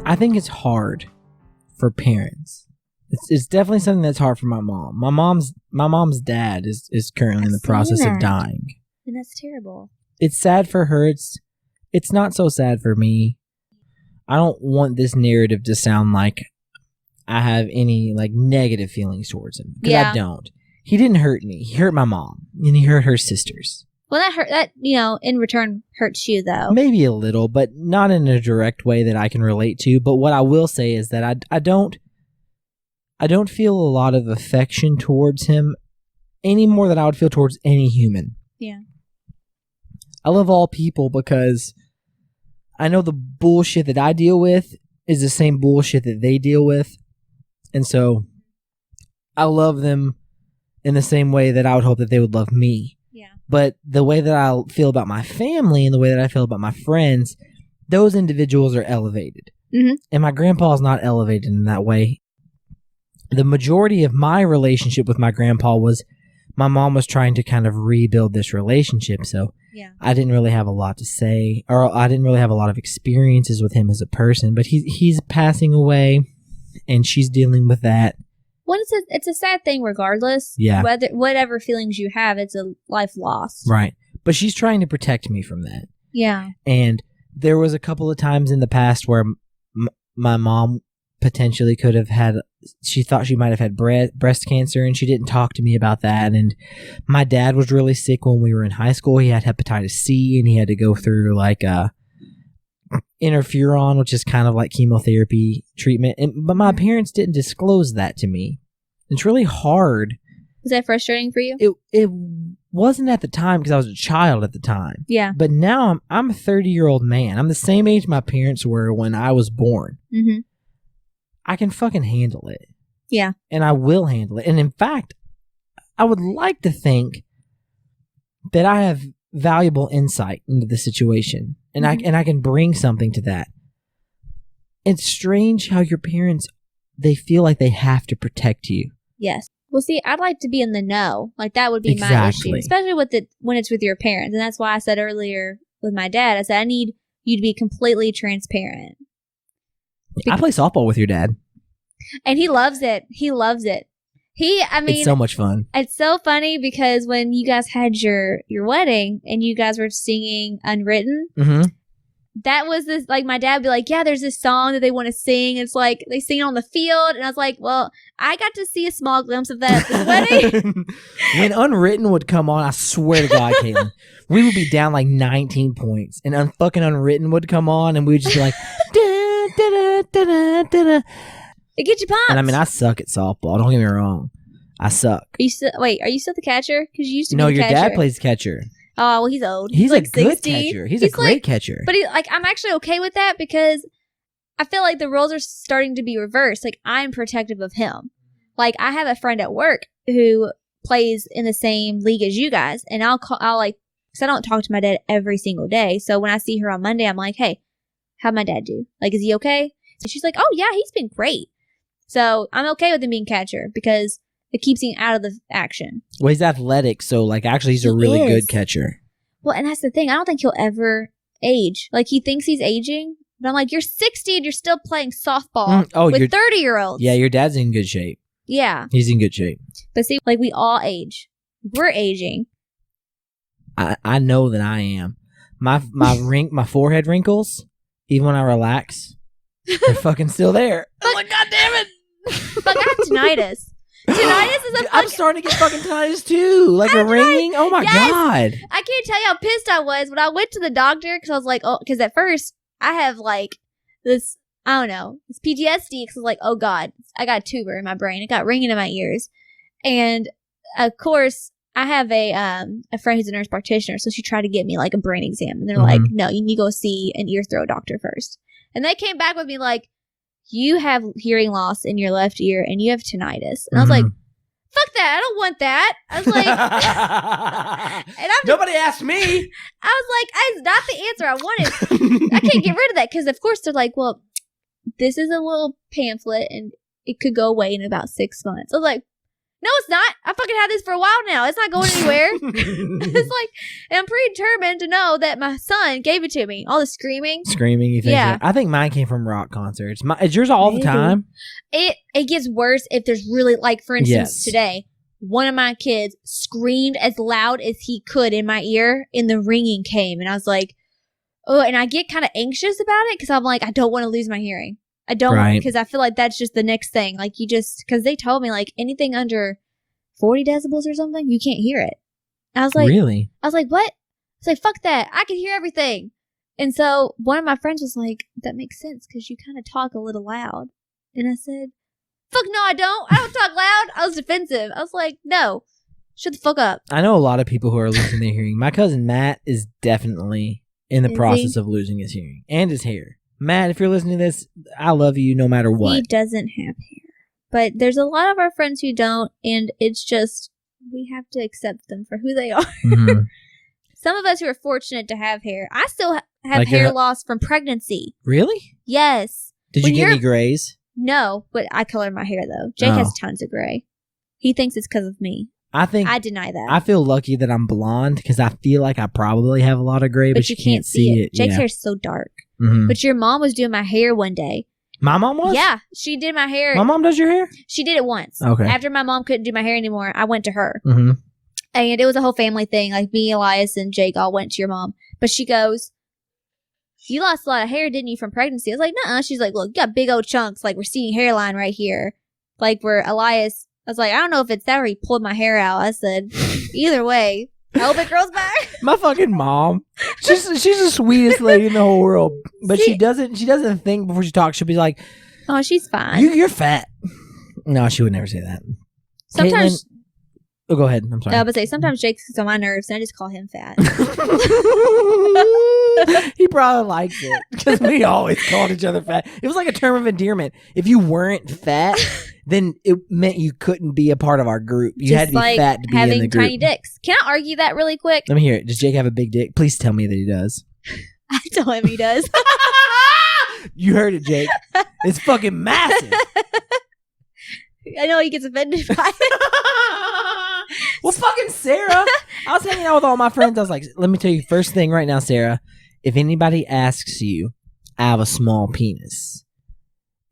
I think it's hard for parents. It's definitely something that's hard for my mom. My mom's dad is currently in the process of dying. And that's terrible. It's sad for her. It's not so sad for me. I don't want this narrative to sound like I have any like negative feelings towards him. Because I don't. He didn't hurt me. He hurt my mom. And he hurt her sisters. Well, that in return hurts you though. Maybe a little, but not in a direct way that I can relate to. But what I will say is that I don't feel a lot of affection towards him any more than I would feel towards any human. Yeah. I love all people because I know the bullshit that I deal with is the same bullshit that they deal with. And so I love them in the same way that I would hope that they would love me. Yeah. But the way that I feel about my family and the way that I feel about my friends, those individuals are elevated. Mm-hmm. And my grandpa is not elevated in that way. The majority of my relationship with my grandpa was my mom was trying to kind of rebuild this relationship. So yeah. I didn't really have a lot to say, or I didn't really have a lot of experiences with him as a person, but he's passing away and she's dealing with that. Well, it's a sad thing regardless. Yeah. Whatever feelings you have, it's a life loss. Right. But she's trying to protect me from that. Yeah. And there was a couple of times in the past where my mom potentially could have had, she thought she might have had breast cancer, and she didn't talk to me about that. And my dad was really sick when we were in high school. He had hepatitis C, and he had to go through like interferon, which is kind of like chemotherapy treatment. But my parents didn't disclose that to me. It's really hard. Was that frustrating for you? It wasn't at the time because I was a child at the time. Yeah. But now I'm a 30-year-old man. I'm the same age my parents were when I was born. Mm-hmm. I can fucking handle it. Yeah. And I will handle it. And in fact, I would like to think that I have valuable insight into the situation. And I can bring something to that. It's strange how your parents, they feel like they have to protect you. Yes. Well, see, I'd like to be in the know. Like, that would be my issue. Especially when it's with your parents. And that's why I said earlier with my dad, I said, I need you to be completely transparent. I play softball with your dad. And he loves it. He loves it. It's so much fun. It's so funny because when you guys had your wedding and you guys were singing Unwritten, that was this, like, my dad would be like, yeah, there's this song that they want to sing. It's like they sing it on the field. And I was like, well, I got to see a small glimpse of that at this wedding. When Unwritten would come on, I swear to God, Kaitlin, we would be down like 19 points. And fucking Unwritten would come on and we would just be like, da, da, da, da, da, da. It gets you pumped. And I mean, I suck at softball. Don't get me wrong. I suck. Are you still the catcher? Because you used to be No, the your catcher. dad plays catcher. Oh, well, he's old. He's like a good 60. catcher. He's a great catcher. But I'm actually okay with that because I feel like the roles are starting to be reversed. Like, I'm protective of him. Like, I have a friend at work who plays in the same league as you guys, and I'll like, because I don't talk to my dad every single day. So when I see her on Monday, I'm like, hey, how'd my dad do? Like, is he okay? And she's like, oh yeah, he's been great. So I'm okay with him being catcher because it keeps him out of the action. Well, he's athletic, so like actually he's a really good catcher. Well, and that's the thing. I don't think he'll ever age. Like, he thinks he's aging, but I'm like, you're 60 and you're still playing softball with 30-year-olds. Yeah, your dad's in good shape. Yeah. He's in good shape. But see, like, we all age. We're aging. I know that I am. My forehead wrinkles, even when I relax, they're fucking still there. I'm like, God damn it. But I have tinnitus. Tinnitus is a I'm starting to get fucking tinnitus too. Like a ringing. Oh my God. I can't tell you how pissed I was when I went to the doctor because I was like, oh, because at first I have like this, I don't know, this PTSD because I was like, oh God, I got a tumor in my brain. It got ringing in my ears. And of course, I have a friend who's a nurse practitioner, so she tried to get me like a brain exam. And they're like, no, you need to go see an ear throat doctor first. And they came back with me like, you have hearing loss in your left ear and you have tinnitus. And I was like, fuck that. I don't want that. I was like, and nobody asked me. I was like, that's not the answer I wanted. I can't get rid of that because, of course, they're like, well, this is a little pamphlet and it could go away in about 6 months. I was like, no, it's not. I fucking had this for a while now. It's not going anywhere. It's like, and I'm pretty determined to know that my son gave it to me. All the screaming. Screaming, you think? Yeah. I think mine came from rock concerts. Is yours all the time? It gets worse if there's really, like, for instance, today, one of my kids screamed as loud as he could in my ear and the ringing came. And I was like, oh, and I get kind of anxious about it because I'm like, I don't want to lose my hearing. I don't, because I feel like that's just the next thing. Like, you just, because they told me, like, anything under 40 decibels or something, you can't hear it. And I was like, really? I was like, what? I was like, fuck that. I can hear everything. And so one of my friends was like, that makes sense because you kind of talk a little loud. And I said, fuck no, I don't. I don't talk loud. I was defensive. I was like, no, shut the fuck up. I know a lot of people who are losing their hearing. My cousin Matt is definitely in the process of losing his hearing and his hair. Matt, if you're listening to this, I love you no matter what. He doesn't have hair. But there's a lot of our friends who don't, and it's just, we have to accept them for who they are. Mm-hmm. Some of us who are fortunate to have hair. I still have like hair loss from pregnancy. Really? Yes. Did you get any grays? No, but I colored my hair, though. Jake has tons of gray. He thinks it's because of me. I deny that. I feel lucky that I'm blonde because I feel like I probably have a lot of gray, but you can't see it. Jake's hair is so dark. Mm-hmm. But your mom was doing my hair one day. My mom was? Yeah, she did my hair. My mom does your hair? She did it once. Okay. After my mom couldn't do my hair anymore, I went to her. Mm-hmm. And it was a whole family thing. Like me, Elias, and Jake all went to your mom. But she goes, you lost a lot of hair, didn't you, from pregnancy? I was like, nuh-uh. She's like, look, you got big old chunks, like receding hairline right here. Like where Elias, I was like, I don't know if it's that or he pulled my hair out. I said, either way, I hope it grows back. My fucking mom. She's the sweetest lady in the whole world. But she doesn't think before she talks. She'll be like, oh, she's fine. You're fat. No, she would never say that. Sometimes. Kaitlin, oh, go ahead. I'm sorry. I was say sometimes Jake gets on my nerves and I just call him fat. He probably likes it because we always called each other fat. It was like a term of endearment. If you weren't fat, then it meant you couldn't be a part of our group. You just had to be like fat to be in the group. Having tiny dicks. Can I argue that really quick? Let me hear it. Does Jake have a big dick? Please tell me that he does. I tell him he does. You heard it, Jake. It's fucking massive. I know he gets offended by it. Well, fucking Sarah. I was hanging out with all my friends. I was like, let me tell you first thing right now, Sarah. If anybody asks you, I have a small penis.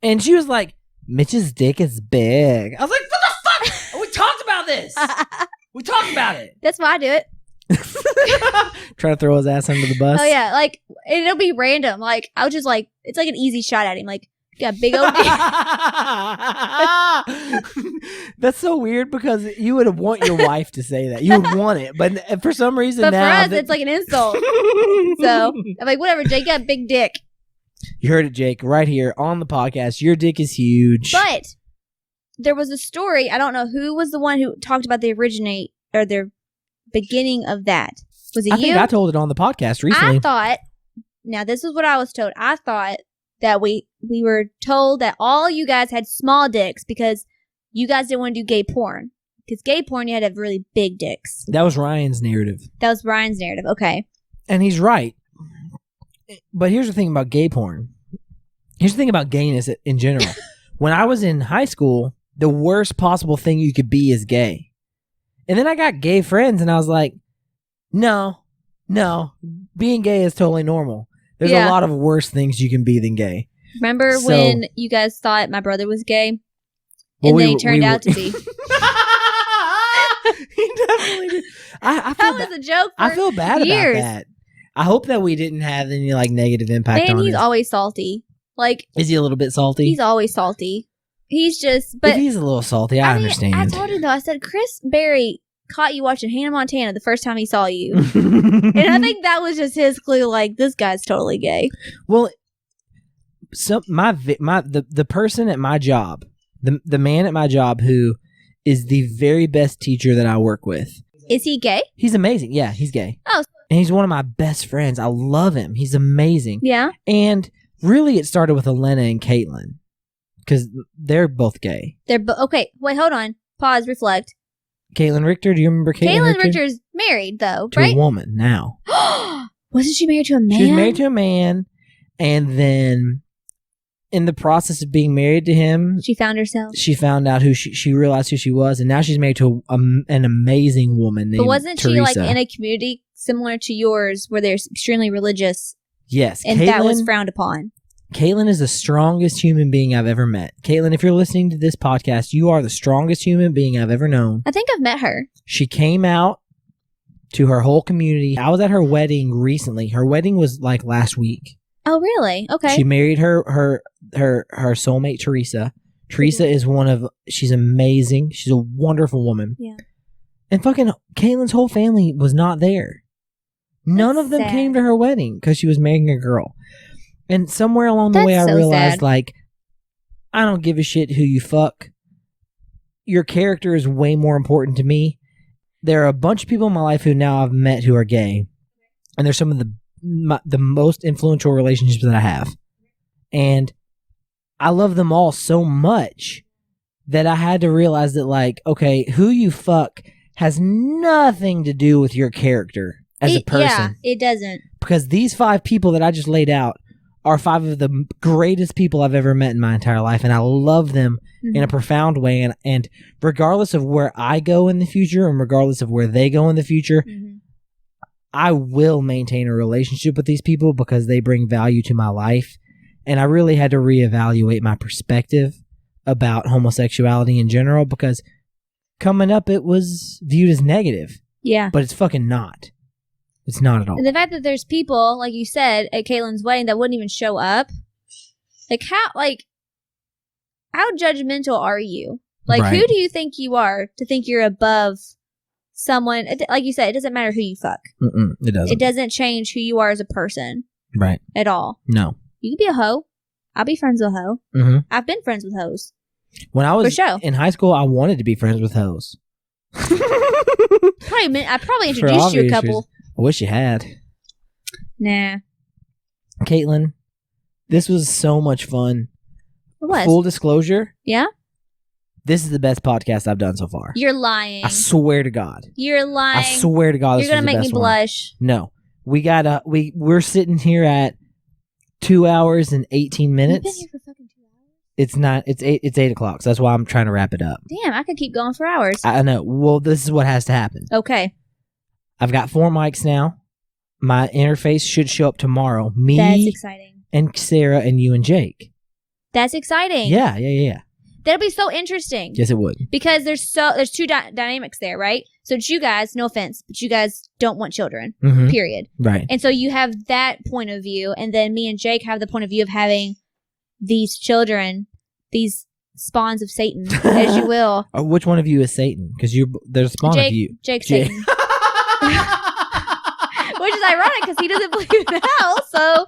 And she was like, Mitch's dick is big. I was like, what the fuck? We talked about this. We talked about it. That's why I do it. Try to throw his ass under the bus. Oh, yeah. Like, it'll be random. Like, I'll just like, it's like an easy shot at him. Like, you got big old dick. That's so weird because you would want your wife to say that. You would want it. But for some reason but now. For us, it's like an insult. So, I'm like, whatever, Jake, you got a big dick. You heard it, Jake, right here on the podcast. Your dick is huge. But there was a story. I don't know who was the one who talked about the beginning of that. Was it you? I think I told it on the podcast recently. I thought, now this is what I was told. I thought that we were told that all you guys had small dicks because you guys didn't want to do gay porn. Because gay porn, you had to have really big dicks. That was Ryan's narrative. Okay. And he's right. But here's the thing about gay porn. Here's the thing about gayness in general. When I was in high school, the worst possible thing you could be is gay. And then I got gay friends and I was like, no, being gay is totally normal. There's a lot of worse things you can be than gay. Remember when you guys thought my brother was gay? And then he turned out to be. He definitely did. That was a joke for I feel bad years. about that. I hope that we didn't have any like negative impact on him. He's always salty. Like, is he a little bit salty? He's always salty. He's just, but if he's a little salty, I understand. I told you though, I said, Chris Berry caught you watching Hannah Montana the first time he saw you. And I think that was just his clue, like, this guy's totally gay. Well, so the person at my job, the man at my job who is the very best teacher that I work with. Is he gay? He's amazing. Yeah, he's gay. Oh. And he's one of my best friends. I love him. He's amazing. Yeah. And really it started with Elena and Kaitlin because they're both gay. Okay, wait, hold on. Pause, reflect. Kaitlin Richter, do you remember Kaitlin Richter's married, though, to right? a woman now. Wasn't she married to a man? She was married to a man, and then in the process of being married to him, she found herself. She found out who she realized who she was, and now she's married to an amazing woman named But wasn't Teresa. she like in a community similar to yours where they're extremely religious? Yes. And that was frowned upon. Kaitlin is the strongest human being I've ever met. Kaitlin, if you're listening to this podcast, you are the strongest human being I've ever known. I think I've met her. She came out to her whole community. I was at her wedding recently. Her wedding was like last week. Oh, really? Okay. She married her soulmate, Teresa. Teresa is she's amazing. She's a wonderful woman. Yeah. And fucking Caitlin's whole family was not there. None of them came to her wedding because she was marrying a girl. And somewhere along the way, I realized, like, I don't give a shit who you fuck. Your character is way more important to me. There are a bunch of people in my life who now I've met who are gay. And they're some of the most influential relationships that I have. And I love them all so much that I had to realize that, like, okay, who you fuck has nothing to do with your character as a person. Yeah, it doesn't. Because these 5 people that I just laid out are 5 of the greatest people I've ever met in my entire life, and I love them in a profound way. And regardless of where I go in the future, and regardless of where they go in the future, I will maintain a relationship with these people because they bring value to my life. And I really had to reevaluate my perspective about homosexuality in general because coming up it was viewed as negative. Yeah. But it's fucking not. It's not at all. And the fact that there's people, like you said, at Caitlin's wedding that wouldn't even show up. How judgmental are you? Like, right. Who do you think you are to think you're above someone? Like you said, it doesn't matter who you fuck. It doesn't. It doesn't change who you are as a person. Right. At all. No. You can be a hoe. I'll be friends with a hoe. Mm-hmm. I've been friends with hoes. When I was in high school, I wanted to be friends with hoes. I probably introduced you a couple. I wish you had. Nah. Kaitlin, this was so much fun. It was. Full disclosure. Yeah? This is the best podcast I've done so far. You're lying. I swear to God. You're lying. I swear to God. You're going to make me blush. No. We're sitting here at 2 hours and 18 minutes. You've been here for fucking 2 hours? It's not. It's 8 o'clock. So that's why I'm trying to wrap it up. Damn, I could keep going for hours. I know. Well, this is what has to happen. Okay. I've got 4 mics now. My interface should show up tomorrow. Me. That's exciting. And Sarah and you and Jake. That's exciting. Yeah. That'll be so interesting. Yes, it would. Because there's 2 dynamics there, right? So it's you guys, no offense, but you guys don't want children, period. Right. And so you have that point of view, and then me and Jake have the point of view of having these children, these spawns of Satan, as you will. Which one of you is Satan? Because there's a spawn of you. Jake's Satan. Which is ironic because he doesn't believe in hell, so...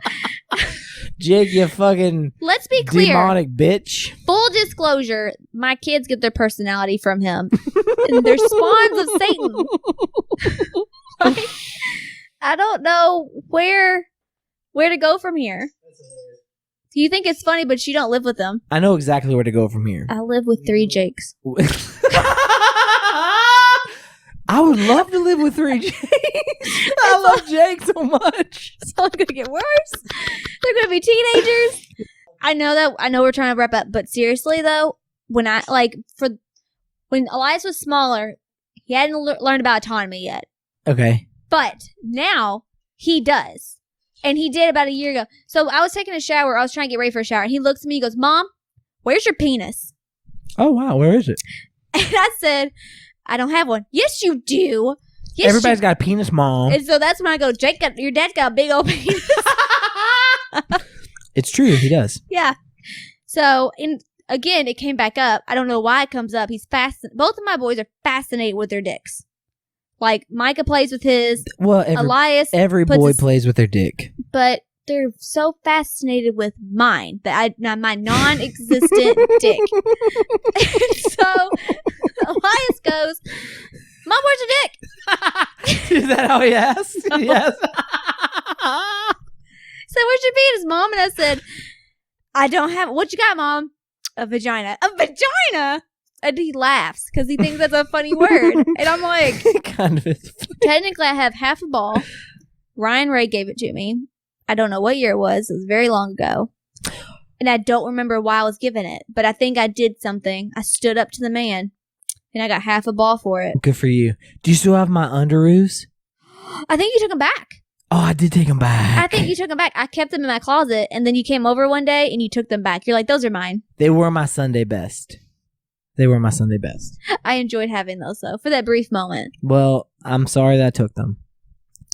Jake, you fucking let's be clear. Demonic bitch. Full disclosure, my kids get their personality from him. And they're spawns of Satan. Like, I don't know where to go from here. You think it's funny, but you don't live with them. I know exactly where to go from here. I live with 3 Jakes. I would love to live with 3 Jakes. I love Jake so much. It's only going to get worse. They're going to be teenagers. I know we're trying to wrap up, but seriously though, when Elias was smaller, he hadn't learned about autonomy yet. Okay. But now he does. And he did about a year ago. So I was taking a shower. I was trying to get ready for a shower. And he looks at me and goes, "Mom, where's your penis?" Oh, wow. Where is it? And I said, "I don't have one." "Yes, you do." "Yes, everybody's got a penis, Mom. And so that's when I go, "Jake, your dad's got a big old penis." It's true. He does. Yeah. So again, it came back up. I don't know why it comes up. Both of my boys are fascinated with their dicks. Like, Micah plays with his. Well, Elias. Every boy plays with their dick. But they're so fascinated with mine, my non-existent dick. And so Elias goes, Mom, where's your dick? Is that how he asked? No. Yes. So where's your penis, Mom? And I said, I don't have. What you got, Mom? A vagina. A vagina? And he laughs because he thinks that's a funny word. And I'm like, kind of is. Technically, I have half a ball. Ryan Ray gave it to me. I don't know what year it was. It was very long ago. And I don't remember why I was given it. But I think I did something. I stood up to the man. And I got half a ball for it. Good for you. Do you still have my underoos? I think you took them back. Oh, I did take them back. I think you took them back. I kept them in my closet. And then you came over one day and you took them back. You're like, those are mine. They were my Sunday best. I enjoyed having those, though, for that brief moment. Well, I'm sorry that I took them.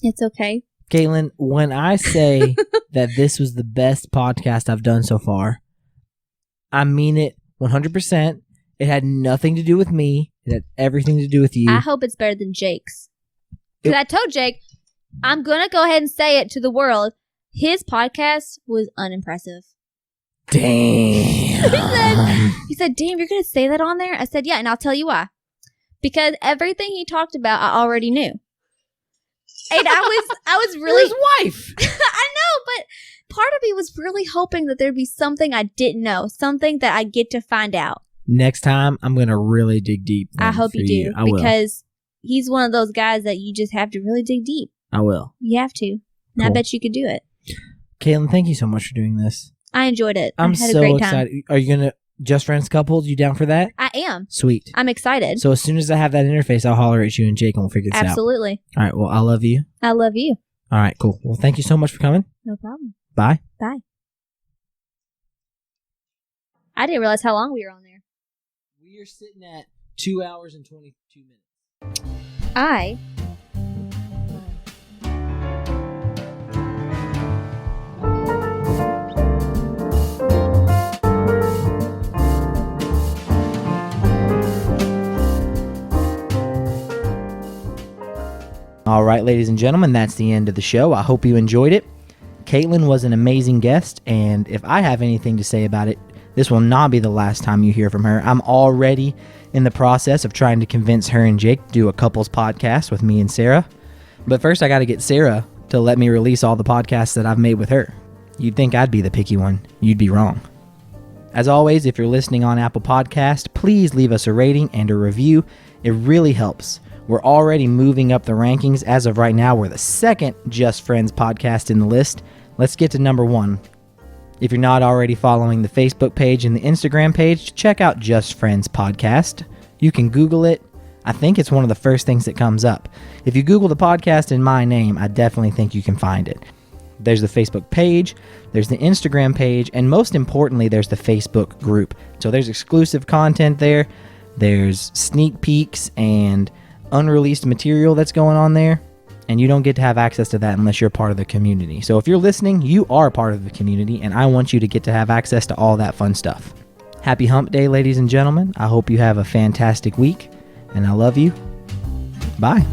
It's okay. Kaitlin, when I say that this was the best podcast I've done so far, I mean it 100%. It had nothing to do with me. It had everything to do with you. I hope it's better than Jake's. Because I told Jake, I'm going to go ahead and say it to the world. His podcast was unimpressive. Damn. He said, damn, you're going to say that on there? I said, yeah, and I'll tell you why. Because everything he talked about, I already knew. And I was really... His wife. I know, but part of me was really hoping that there'd be something I didn't know. Something that I get to find out. Next time, I'm going to really dig deep. I hope you do. I will. Because he's one of those guys that you just have to really dig deep. I will. You have to. And I bet you could do it. Kaitlin, thank you so much for doing this. I enjoyed it. I'm I had so a great time. excited. Are you going to Just Friends Couples? You down for that? I am. Sweet. I'm excited. So as soon as I have that interface, I'll holler at you and Jake and we'll figure this out. Absolutely. All right. Well, I love you. I love you. All right. Cool. Well, thank you so much for coming. No problem. Bye. Bye. I didn't realize how long we were on there. We are sitting at 2 hours and 22 minutes. I... All right, ladies and gentlemen, that's the end of the show. I hope you enjoyed it. Kaitlin was an amazing guest, and if I have anything to say about it, this will not be the last time you hear from her. I'm already in the process of trying to convince her and Jake to do a couples podcast with me and Sarah. But first, I got to get Sarah to let me release all the podcasts that I've made with her. You'd think I'd be the picky one. You'd be wrong. As always, if you're listening on Apple Podcast, please leave us a rating and a review. It really helps. We're already moving up the rankings. As of right now, we're the second Just Friends podcast in the list. Let's get to number 1. If you're not already following the Facebook page and the Instagram page, check out Just Friends Podcast. You can Google it. I think it's one of the first things that comes up. If you Google the podcast in my name, I definitely think you can find it. There's the Facebook page, there's the Instagram page, and most importantly, there's the Facebook group. So there's exclusive content there. There's sneak peeks and unreleased material that's going on there, and you don't get to have access to that unless you're part of the community. So if you're listening, you are part of the community, and I want you to get to have access to all that fun stuff. Happy Hump Day, ladies and gentlemen. I hope you have a fantastic week, and I love you. Bye.